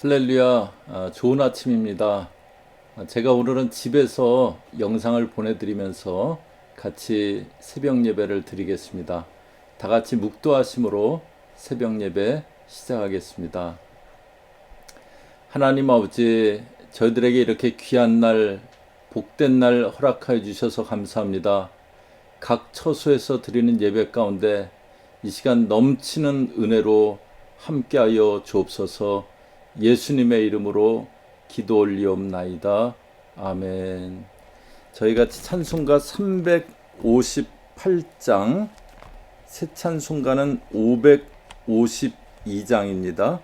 할렐루야, 좋은 아침입니다. 제가 오늘은 집에서 영상을 보내드리면서 같이 새벽 예배를 드리겠습니다. 다 같이 묵도하심으로 새벽 예배 시작하겠습니다. 하나님 아버지, 저희들에게 이렇게 귀한 날, 복된 날 허락하여 주셔서 감사합니다. 각 처소에서 드리는 예배 가운데 이 시간 넘치는 은혜로 함께하여 주옵소서. 예수님의 이름으로 기도 올리옵나이다. 아멘. 저희 같이 찬송가 358장, 새 찬송가는 552장입니다.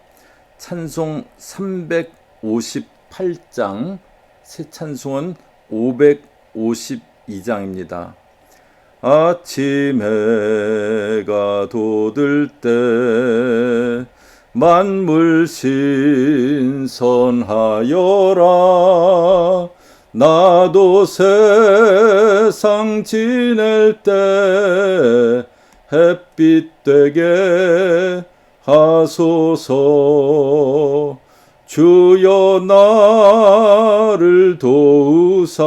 찬송 358장, 새 찬송은 552장입니다. 아침 해가 돋을 때 만물 신선하여라. 나도 세상 지낼 때 햇빛 되게 하소서. 주여 나를 도우사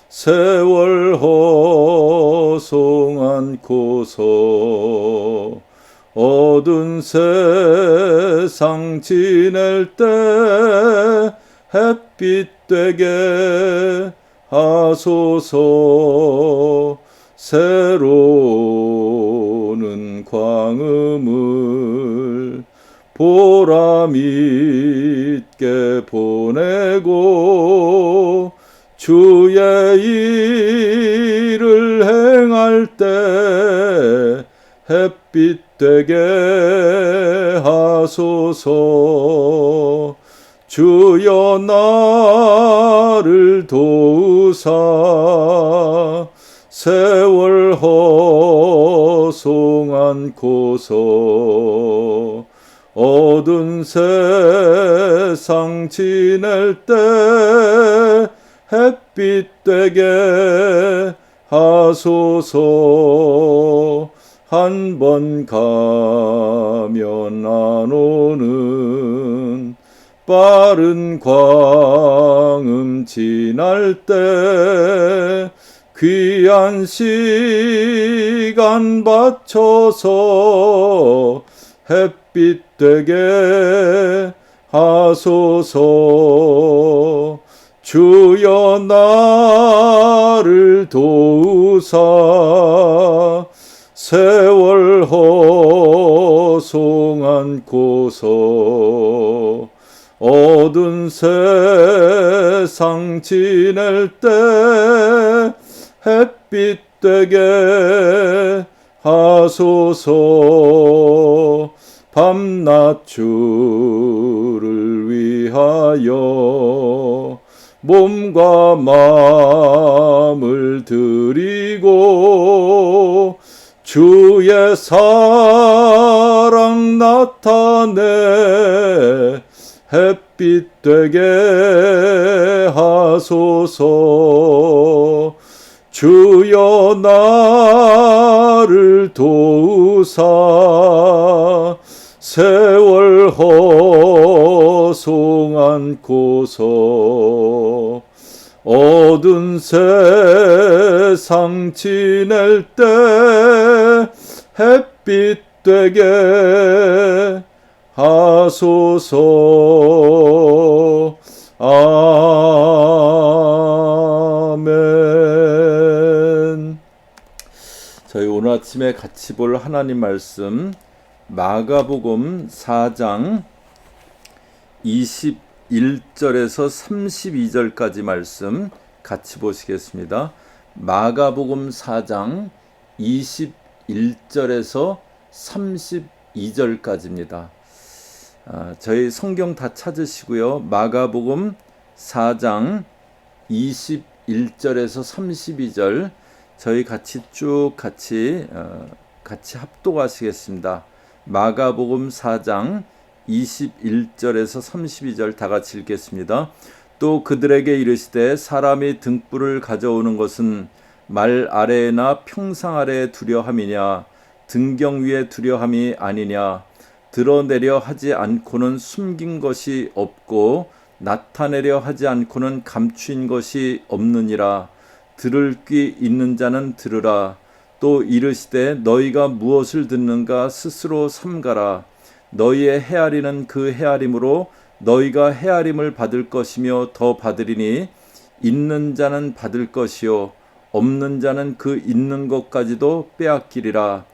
세월 허송 않고서 어두운 세상 지낼 때 햇빛 되게 하소서. 새로는 광음을 보람 있게 보내고 주의 일을 행할 때 햇빛 되게 하소서. 주여 나를 도우사 세월 허송 않고서 어두운 세상 지낼 때 햇빛 되게 하소서. 한 번 가면 안 오는 빠른 광음 지날 때 귀한 시간 바쳐서 햇빛 되게 하소서. 주여 나를 도우사 세월 허송 않고서 어두운 세상 지낼 때 햇빛 되게 하소서. 밤낮 주를 위하여 몸과 마음을 드리고 주의 사랑 나타내 햇빛 되게 하소서. 주여 나를 도우사 세월 허송 않고서 어두운 세상 지낼 때 햇빛 되게 하소서. 아멘. 저희 오늘 아침에 같이 볼 하나님 말씀 마가복음 4장 21절에서 32절까지 말씀 같이 보시겠습니다. 마가복음 4장 21절에서 32절까지입니다. 저희 성경 다 찾으시고요. 마가복음 4장 21절에서 32절 저희 같이 같이 합독하시겠습니다. 마가복음 4장 21절에서 32절 다 같이 읽겠습니다. 또 그들에게 이르시되 사람이 등불을 가져오는 것은 말 아래나 평상 아래에 두려함이냐 등경 위에 두려함이 아니냐. 드러내려 하지 않고는 숨긴 것이 없고 나타내려 하지 않고는 감추인 것이 없느니라. 들을 귀 있는 자는 들으라. 또 이르시되 너희가 무엇을 듣는가 스스로 삼가라. 너희의 헤아리는 그 헤아림으로 너희가 헤아림을 받을 것이며 더 받으리니 있는 자는 받을 것이요 없는 자는 그 있는 것까지도 빼앗기리라.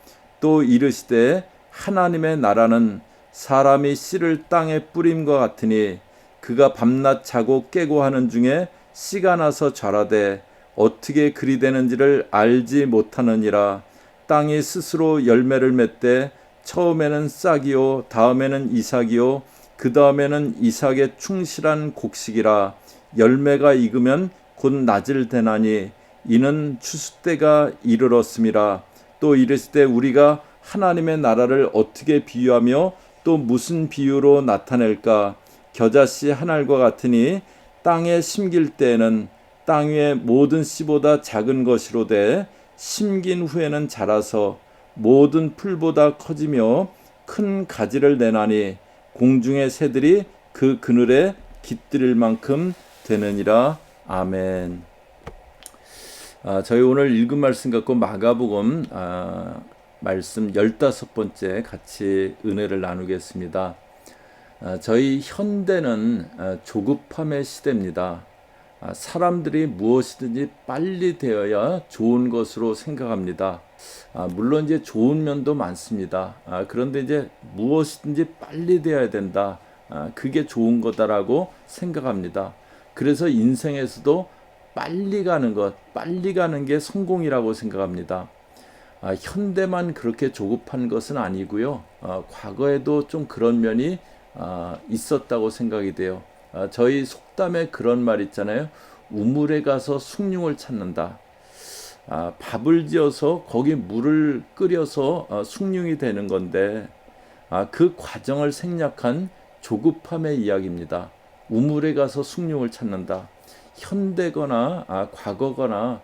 또 이르시되 하나님의 나라는 사람이 씨를 땅에 뿌림과 같으니 그가 밤낮 자고 깨고 하는 중에 씨가 나서 자라되 어떻게 그리 되는지를 알지 못하느니라. 땅이 스스로 열매를 맺되 처음에는 싹이요 다음에는 이삭이요 그 다음에는 이삭의 충실한 곡식이라. 열매가 익으면 곧 낮을 되나니 이는 추수 때가 이르렀음이라. 또 이르시되 우리가 하나님의 나라를 어떻게 비유하며 또 무슨 비유로 나타낼까? 겨자씨 한 알과 같으니 땅에 심길 때에는 땅 위의 모든 씨보다 작은 것이로되 심긴 후에는 자라서 모든 풀보다 커지며 큰 가지를 내나니 공중의 새들이 그 그늘에 깃들일 만큼 되느니라. 아멘. 저희 오늘 읽은 말씀 갖고 마가복음 말씀 15번째 같이 은혜를 나누겠습니다. 저희 현대는 조급함의 시대입니다. 사람들이 무엇이든지 빨리 되어야 좋은 것으로 생각합니다. 물론 이제 좋은 면도 많습니다. 그런데 이제 무엇이든지 빨리 되어야 된다. 그게 좋은 거다라고 생각합니다. 그래서 인생에서도 빨리 가는 게 성공이라고 생각합니다. 현대만 그렇게 조급한 것은 아니고요. 과거에도 좀 그런 면이 있었다고 생각이 돼요. 저희 속담에 그런 말 있잖아요. 우물에 가서 숭늉을 찾는다. 밥을 지어서 거기 물을 끓여서 숭늉이 되는 건데 그 과정을 생략한 조급함의 이야기입니다. 우물에 가서 숭늉을 찾는다. 현대거나 과거거나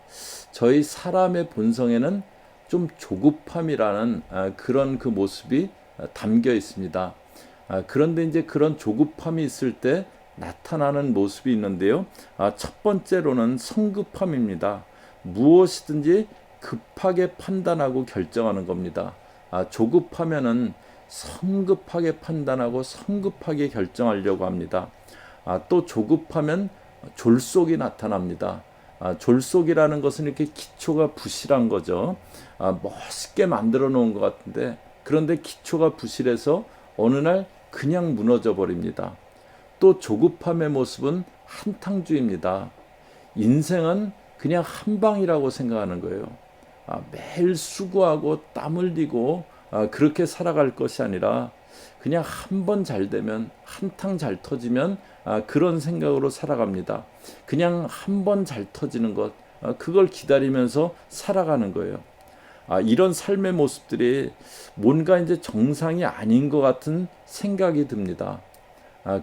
저희 사람의 본성에는 좀 조급함이라는 그런 그 모습이 담겨 있습니다. 그런데 이제 그런 조급함이 있을 때 나타나는 모습이 있는데요. 첫 번째로는 성급함입니다. 무엇이든지 급하게 판단하고 결정하는 겁니다. 조급하면은 성급하게 판단하고 성급하게 결정하려고 합니다. 또 조급하면 졸속이 나타납니다. 졸속이라는 것은 이렇게 기초가 부실한 거죠. 멋있게 만들어 놓은 것 같은데 그런데 기초가 부실해서 어느 날 그냥 무너져 버립니다. 또 조급함의 모습은 한탕주의입니다. 인생은 그냥 한 방이라고 생각하는 거예요. 매일 수고하고 땀 흘리고 그렇게 살아갈 것이 아니라 그냥 한 번 잘 되면 한탕 잘 터지면 그런 생각으로 살아갑니다. 그냥 한 번 잘 터지는 것 그걸 기다리면서 살아가는 거예요. 이런 삶의 모습들이 뭔가 이제 정상이 아닌 것 같은 생각이 듭니다.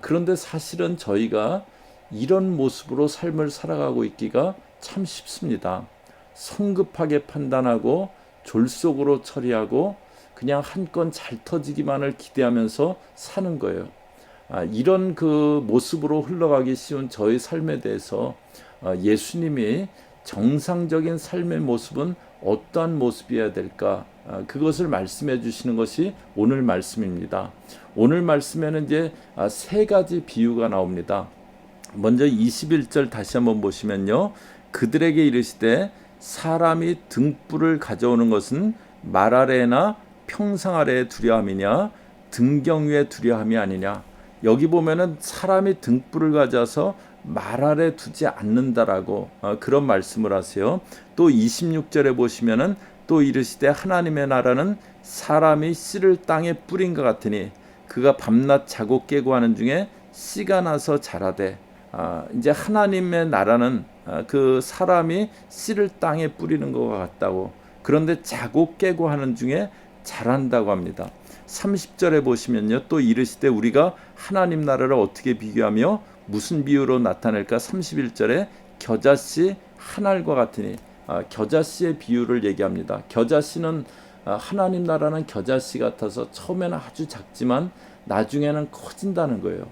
그런데 사실은 저희가 이런 모습으로 삶을 살아가고 있기가 참 쉽습니다. 성급하게 판단하고 졸속으로 처리하고 그냥 한 건 잘 터지기만을 기대하면서 사는 거예요. 이런 그 모습으로 흘러가기 쉬운 저의 삶에 대해서 예수님이 정상적인 삶의 모습은 어떠한 모습이어야 될까? 그것을 말씀해 주시는 것이 오늘 말씀입니다. 오늘 말씀에는 이제 세 가지 비유가 나옵니다. 먼저 21절 다시 한번 보시면요. 그들에게 이르시되 사람이 등불을 가져오는 것은 말 아래나 평상 아래에 두려함이냐 등경 위에 두려함이 아니냐. 여기 보면은 사람이 등불을 가져서 말 아래 두지 않는다라고 그런 말씀을 하세요. 또 26절에 보시면은 또 이르시되 하나님의 나라는 사람이 씨를 땅에 뿌린 것 같으니 그가 밤낮 자고 깨고 하는 중에 씨가 나서 자라되. 이제 하나님의 나라는 그 사람이 씨를 땅에 뿌리는 것 같다고. 그런데 자고 깨고 하는 중에 자란다고 합니다. 30절에 보시면요. 또 이르시되 우리가 하나님 나라를 어떻게 비교하며 무슨 비유로 나타낼까? 31절에 겨자씨 한 알과 같으니 겨자씨의 비유를 얘기합니다. 겨자씨는 하나님 나라는 겨자씨 같아서 처음에는 아주 작지만 나중에는 커진다는 거예요.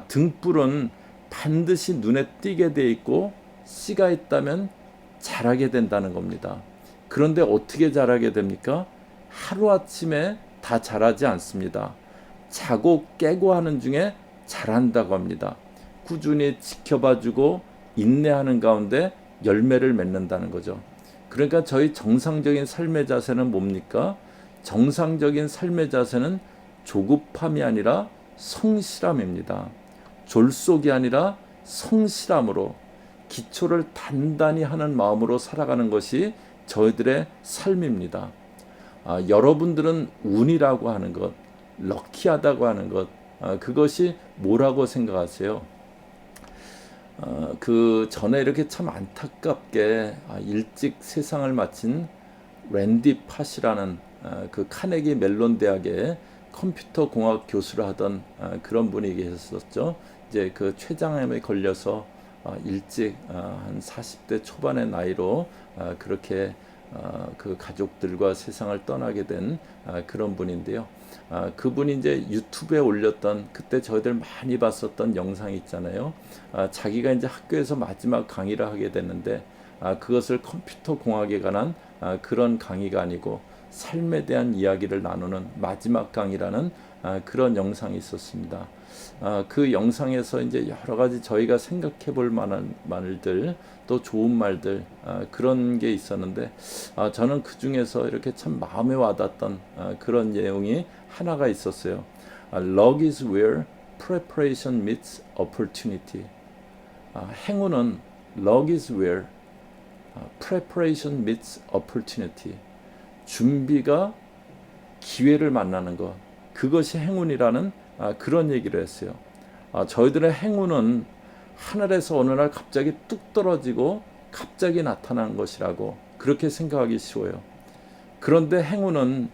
등불은 반드시 눈에 띄게 돼 있고 씨가 있다면 자라게 된다는 겁니다. 그런데 어떻게 자라게 됩니까? 하루아침에 다 자라지 않습니다. 자고 깨고 하는 중에 자란다고 합니다. 꾸준히 지켜봐주고 인내하는 가운데 열매를 맺는다는 거죠. 그러니까 저희 정상적인 삶의 자세는 뭡니까? 정상적인 삶의 자세는 조급함이 아니라 성실함입니다. 졸속이 아니라 성실함으로 기초를 단단히 하는 마음으로 살아가는 것이 저희들의 삶입니다. 여러분들은 운이라고 하는 것, 럭키하다고 하는 것, 그것이 뭐라고 생각하세요? 그 전에 이렇게 참 안타깝게 일찍 세상을 마친 랜디 팟이라는 그 카네기 멜론 대학의 컴퓨터 공학 교수를 하던 그런 분이 계셨었죠. 이제 그 췌장암에 걸려서 일찍 한 40대 초반의 나이로 그렇게 그 가족들과 세상을 떠나게 된 그런 분인데요. 그분이 이제 유튜브에 올렸던 그때 저희들 많이 봤었던 영상이 있잖아요. 자기가 이제 학교에서 마지막 강의를 하게 됐는데 그것을 컴퓨터 공학에 관한 그런 강의가 아니고 삶에 대한 이야기를 나누는 마지막 강의라는 그런 영상이 있었습니다. 그 영상에서 이제 여러 가지 저희가 생각해 볼 만한 말들, 또 좋은 말들, 그런 게 있었는데, 저는 그 중에서 이렇게 참 마음에 와닿았던 그런 내용이 하나가 있었어요. Luck is where preparation meets opportunity. 행운은 luck is where preparation meets opportunity. 준비가 기회를 만나는 것, 그것이 행운이라는 그런 얘기를 했어요. 저희들의 행운은 하늘에서 어느 날 갑자기 뚝 떨어지고 갑자기 나타난 것이라고 그렇게 생각하기 쉬워요. 그런데 행운은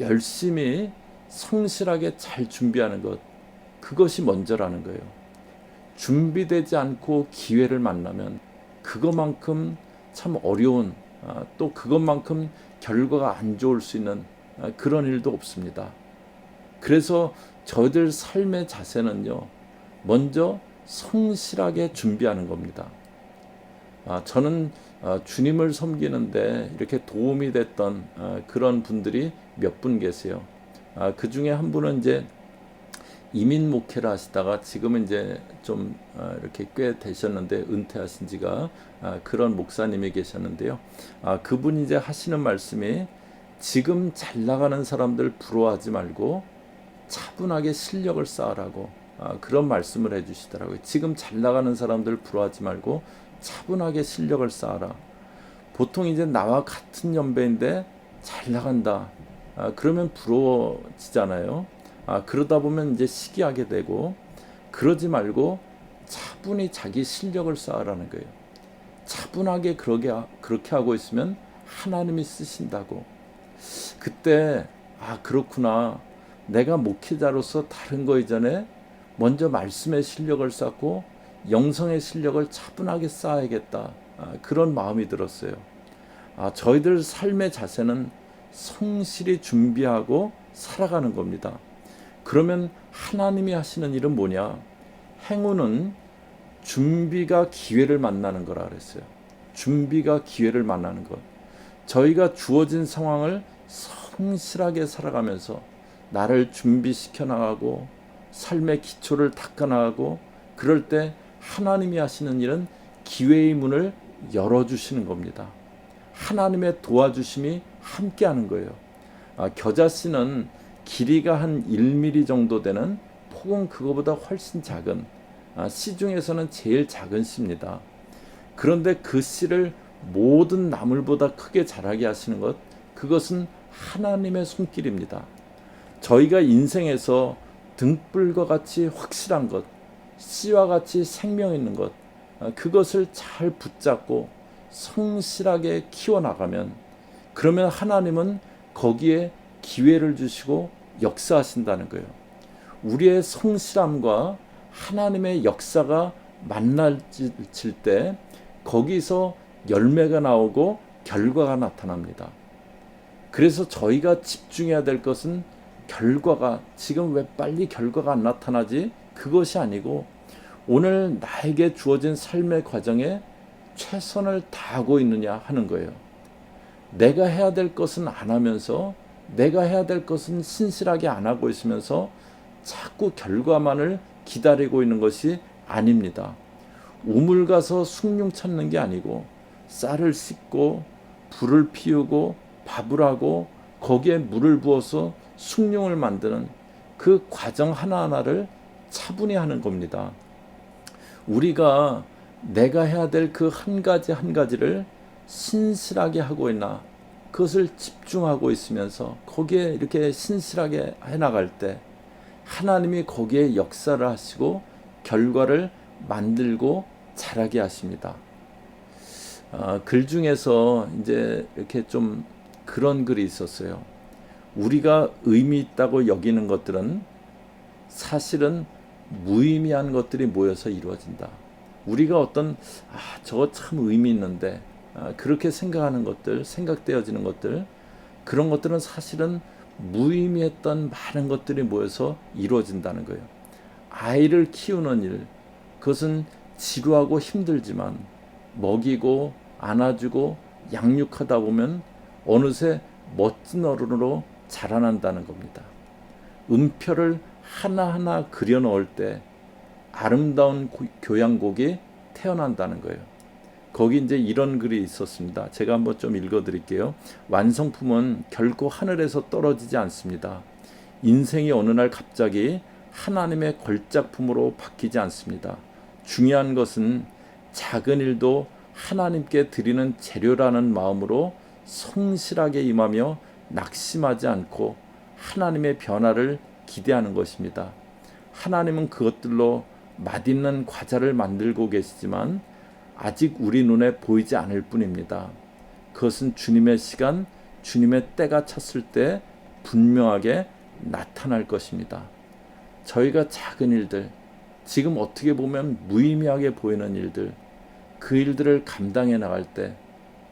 열심히 성실하게 잘 준비하는 것, 그것이 먼저라는 거예요. 준비되지 않고 기회를 만나면 그것만큼 참 어려운, 또 그것만큼 결과가 안 좋을 수 있는 그런 일도 없습니다. 그래서 저희들 삶의 자세는요, 먼저 성실하게 준비하는 겁니다. 저는 주님을 섬기는데 이렇게 도움이 됐던 그런 분들이 몇 분 계세요. 그 중에 한 분은 이제 이민 목회를 하시다가 지금은 이제 좀 이렇게 꽤 되셨는데 은퇴하신 지가 그런 목사님이 계셨는데요. 그분이 이제 하시는 말씀이 지금 잘 나가는 사람들 부러워하지 말고 차분하게 실력을 쌓으라고 그런 말씀을 해주시더라고요. 지금 잘 나가는 사람들 부러워하지 말고 차분하게 실력을 쌓아라. 보통 이제 나와 같은 연배인데 잘 나간다. 그러면 부러워지잖아요. 그러다 보면 이제 시기하게 되고, 그러지 말고 차분히 자기 실력을 쌓으라는 거예요. 차분하게 그렇게 하고 있으면 하나님이 쓰신다고. 그때 그렇구나. 내가 목회자로서 다른 거 이전에 먼저 말씀의 실력을 쌓고 영성의 실력을 차분하게 쌓아야겠다. 그런 마음이 들었어요. 저희들 삶의 자세는 성실히 준비하고 살아가는 겁니다. 그러면 하나님이 하시는 일은 뭐냐? 행운은 준비가 기회를 만나는 거라 그랬어요. 준비가 기회를 만나는 것. 저희가 주어진 상황을 성실하게 살아가면서 나를 준비시켜 나가고 삶의 기초를 닦아 나가고, 그럴 때 하나님이 하시는 일은 기회의 문을 열어주시는 겁니다. 하나님의 도와주심이 함께하는 거예요. 겨자씨는 길이가 한 1mm 정도 되는, 폭은 그거보다 훨씬 작은 씨 중에서는 제일 작은 씨입니다. 그런데 그 씨를 모든 나물보다 크게 자라게 하시는 것, 그것은 하나님의 손길입니다. 저희가 인생에서 등불과 같이 확실한 것, 씨와 같이 생명 있는 것, 그것을 잘 붙잡고 성실하게 키워나가면, 그러면 하나님은 거기에 기회를 주시고 역사하신다는 거예요. 우리의 성실함과 하나님의 역사가 만나질 때 거기서 열매가 나오고 결과가 나타납니다. 그래서 저희가 집중해야 될 것은 결과가 지금 왜 빨리 결과가 안 나타나지? 그것이 아니고 오늘 나에게 주어진 삶의 과정에 최선을 다하고 있느냐 하는 거예요. 내가 해야 될 것은 안 하면서 내가 해야 될 것은 신실하게 안 하고 있으면서 자꾸 결과만을 기다리고 있는 것이 아닙니다. 우물 가서 숭늉 찾는 게 아니고 쌀을 씻고 불을 피우고 밥을 하고 거기에 물을 부어서 숭늉을 만드는 그 과정 하나하나를 차분히 하는 겁니다. 우리가 내가 해야 될 그 한 가지 한 가지를 신실하게 하고 있나, 그것을 집중하고 있으면서 거기에 이렇게 신실하게 해나갈 때 하나님이 거기에 역사를 하시고 결과를 만들고 자라게 하십니다. 글 중에서 이제 이렇게 좀 그런 글이 있었어요. 우리가 의미 있다고 여기는 것들은 사실은 무의미한 것들이 모여서 이루어진다. 우리가 어떤 저거 참 의미 있는데 그렇게 생각하는 것들, 생각되어지는 것들, 그런 것들은 사실은 무의미했던 많은 것들이 모여서 이루어진다는 거예요. 아이를 키우는 일, 그것은 지루하고 힘들지만 먹이고 안아주고 양육하다 보면 어느새 멋진 어른으로 자라난다는 겁니다. 음표를 하나하나 그려 넣을 때 아름다운 교양곡이 태어난다는 거예요. 거기 이제 이런 글이 있었습니다. 제가 한번 좀 읽어드릴게요. 완성품은 결코 하늘에서 떨어지지 않습니다. 인생이 어느 날 갑자기 하나님의 걸작품으로 바뀌지 않습니다. 중요한 것은 작은 일도 하나님께 드리는 재료라는 마음으로 성실하게 임하며 낙심하지 않고 하나님의 변화를 기대하는 것입니다. 하나님은 그것들로 맛있는 과자를 만들고 계시지만 아직 우리 눈에 보이지 않을 뿐입니다. 그것은 주님의 시간, 주님의 때가 찼을 때 분명하게 나타날 것입니다. 저희가 작은 일들, 지금 어떻게 보면 무의미하게 보이는 일들, 그 일들을 감당해 나갈 때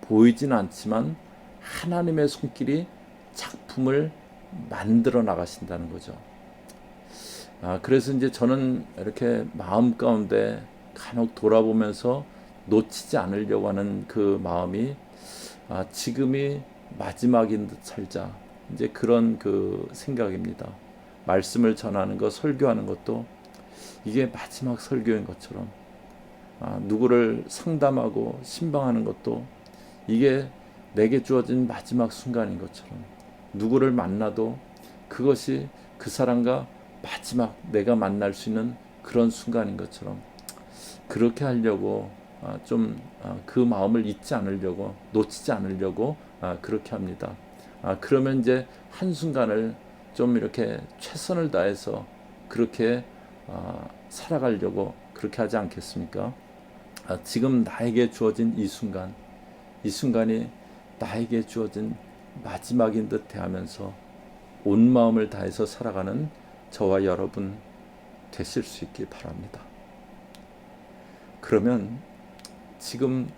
보이진 않지만 하나님의 손길이 작품을 만들어 나가신다는 거죠. 그래서 이제 저는 이렇게 마음 가운데 간혹 돌아보면서 놓치지 않으려고 하는 그 마음이 지금이 마지막인 듯 살자, 이제 그런 그 생각입니다. 말씀을 전하는 것, 설교하는 것도 이게 마지막 설교인 것처럼, 누구를 상담하고 신방하는 것도 이게 내게 주어진 마지막 순간인 것처럼, 누구를 만나도 그것이 그 사람과 마지막 내가 만날 수 있는 그런 순간인 것처럼 그렇게 하려고 좀 그 마음을 잊지 않으려고, 놓치지 않으려고 그렇게 합니다. 그러면 이제 한순간을 좀 이렇게 최선을 다해서 그렇게 살아가려고 그렇게 하지 않겠습니까? 지금 나에게 주어진 이 순간, 이 순간이 나에게 주어진 마지막인 듯 대하면서 온 마음을 다해서 살아가는 저와 여러분 되실 수 있길 바랍니다. 그러면 지금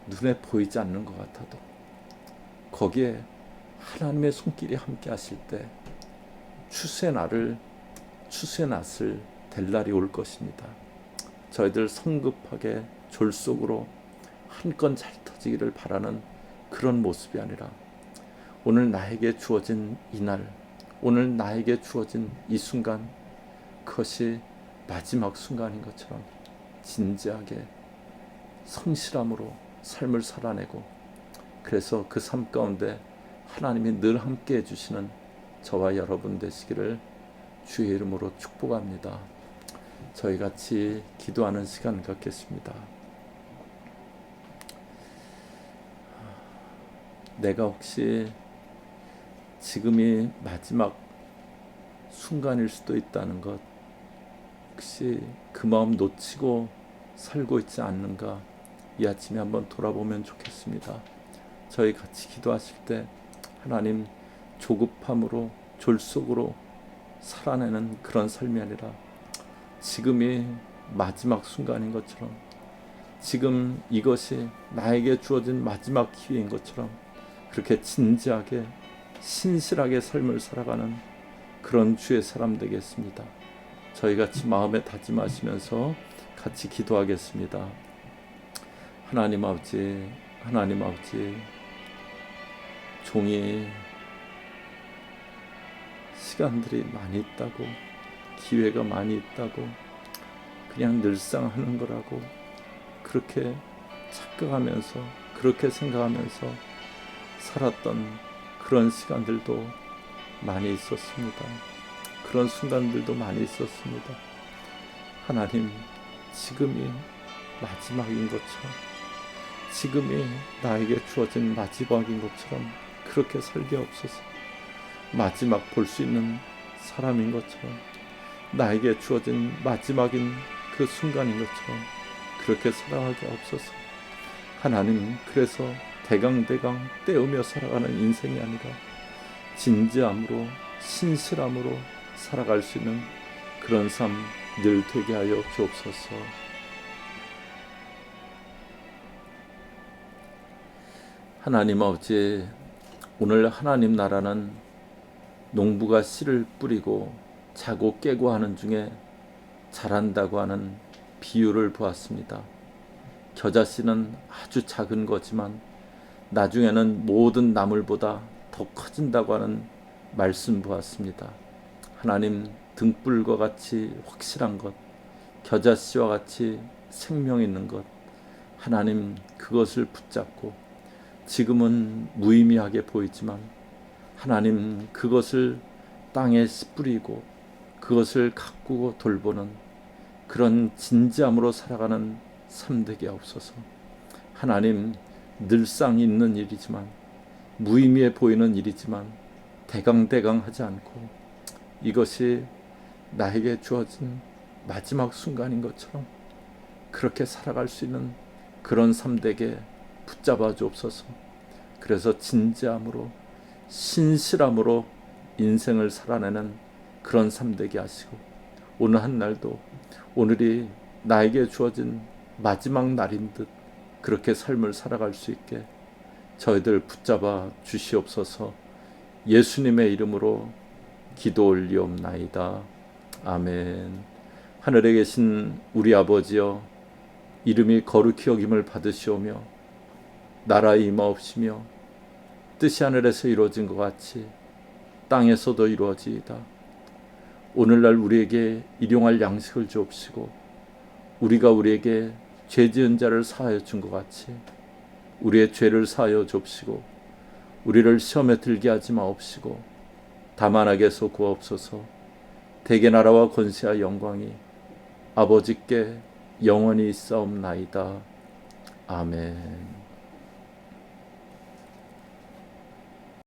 눈에 보이지 않는 것 같아도 거기에 하나님의 손길이 함께 하실 때 추수의 날을, 추수의 낫을 될 날이 올 것입니다. 저희들 성급하게 졸속으로 한 건 잘 터지기를 바라는 그런 모습이 아니라 오늘 나에게 주어진 이 날, 오늘 나에게 주어진 이 순간, 그것이 마지막 순간인 것처럼 진지하게 성실함으로 삶을 살아내고, 그래서 그 삶 가운데 하나님이 늘 함께 해주시는 저와 여러분 되시기를 주의 이름으로 축복합니다. 저희 같이 기도하는 시간 갖겠습니다. 내가 혹시 지금이 마지막 순간일 수도 있다는 것, 혹시 그 마음 놓치고 살고 있지 않는가, 이 아침에 한번 돌아보면 좋겠습니다. 저희 같이 기도하실 때 하나님, 조급함으로 졸속으로 살아내는 그런 삶이 아니라 지금이 마지막 순간인 것처럼, 지금 이것이 나에게 주어진 마지막 기회인 것처럼 그렇게 진지하게 신실하게 삶을 살아가는 그런 주의 사람 되겠습니다. 저희 같이 마음에 다짐하시면서 같이 기도하겠습니다. 하나님 아버지, 하나님 아버지, 종이 시간들이 많이 있다고, 기회가 많이 있다고, 그냥 늘상 하는 거라고 그렇게 착각하면서, 그렇게 생각하면서 살았던 그런 시간들도 많이 있었습니다. 그런 순간들도 많이 있었습니다. 하나님, 지금이 마지막인 것처럼, 지금이 나에게 주어진 마지막인 것처럼 그렇게 살게 없어서, 마지막 볼 수 있는 사람인 것처럼, 나에게 주어진 마지막인 그 순간인 것처럼 그렇게 살아가게 없어서, 하나님, 그래서 대강대강 떼우며 살아가는 인생이 아니라 진지함으로, 신실함으로 살아갈 수 있는 그런 삶 늘 되게 하여 주옵소서. 하나님 아버지, 오늘 하나님 나라는 농부가 씨를 뿌리고 자고 깨고 하는 중에 자란다고 하는 비유를 보았습니다. 겨자씨는 아주 작은 거지만 나중에는 모든 나물보다 더 커진다고 하는 말씀 보았습니다. 하나님, 등불과 같이 확실한 것, 겨자씨와 같이 생명 있는 것, 하나님, 그것을 붙잡고 지금은 무의미하게 보이지만 하나님, 그것을 땅에 뿌리고 그것을 가꾸고 돌보는 그런 진지함으로 살아가는 삶 되게 하옵소서. 하나님, 늘상 있는 일이지만, 무의미해 보이는 일이지만 대강대강 하지 않고 이것이 나에게 주어진 마지막 순간인 것처럼 그렇게 살아갈 수 있는 그런 삶 되게 붙잡아 주옵소서. 그래서 진지함으로, 신실함으로 인생을 살아내는 그런 삶 되게 하시고, 오늘 한 날도 오늘이 나에게 주어진 마지막 날인 듯 그렇게 삶을 살아갈 수 있게 저희들 붙잡아 주시옵소서. 예수님의 이름으로 기도 올리옵나이다. 아멘. 하늘에 계신 우리 아버지여, 이름이 거룩히 여김을 받으시오며 나라에 임하옵시며 뜻이 하늘에서 이루어진 것 같이 땅에서도 이루어지이다. 오늘날 우리에게 일용할 양식을 주옵시고, 우리가 우리에게 죄 지은 자를 사하여 준 것 같이 우리의 죄를 사하여 줍시고, 우리를 시험에 들게 하지 마옵시고 다만 악에서 구하옵소서. 대개 나라와 권세와 영광이 아버지께 영원히 있사옵나이다. 아멘.